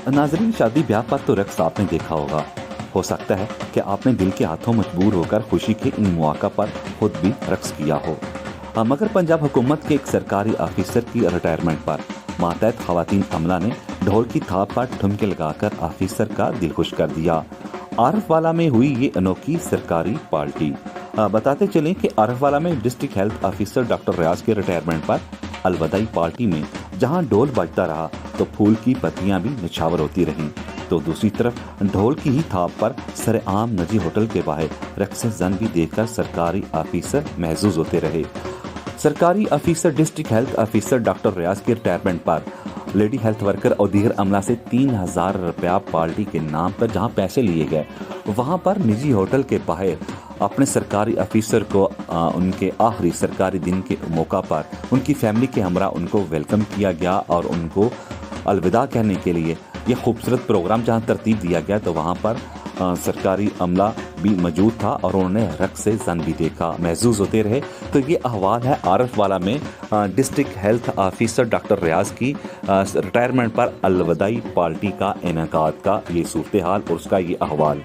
नाजरीन, शादी ब्याह पर तो रक्स आपने देखा होगा। हो सकता है कि आपने दिल के हाथों मजबूर होकर खुशी के इन मौका पर खुद भी रक्स किया हो। मगर पंजाब हुकूमत के एक सरकारी ऑफिसर की रिटायरमेंट पर मातहत खवातीन अमला ने ढोल की थाप पर ठुमके लगाकर ऑफिसर का दिल खुश कर दिया। आरफ वाला में हुई ये अनोखी सरकारी पार्टी। बताते चलें कि आरफ वाला में district health officer doctor Riyaz के रिटायरमेंट पर अलविदाई पार्टी में जहां ढोल बजता रहा तो फूल की पत्तियां भी निछावर होती रहीं, तो दूसरी तरफ ढोल की ही थाप पर सरेआम नजी होटल के बाहर रक्स जन भी देखकर सरकारी ऑफिसर महजूज होते रहे। सरकारी officer district health officer doctor Riyaz के रिटायरमेंट पर लेडी हेल्थ वर्कर और दीगर अमला से 3,000 रुपया पार्टी के नाम पर जहां पैसे लिए गए, वहां पर निजी होटल के बाहर अपने सरकारी ऑफिसर को उनके आखिरी सरकारी दिन के मौका पर उनकी फैमिली के हमरा उनको वेलकम किया गया और उनको अलविदा कहने के लिए ये खूबसूरत प्रोग्राम जहां तरतीब दिया गया, तो वहां पर सरकारी अमला भी मौजूद था और उन्होंने रक्स से जन भी देखा, महजूज होते रहे। तो ये अहवाल है आरफ वाला में डिस्ट्रिक्ट हेल्थ ऑफिसर डॉक्टर रियाज की रिटायरमेंट पर अलविदाई पार्टी का इनेकाद का ये सूरत हाल और उसका ये अहवाल।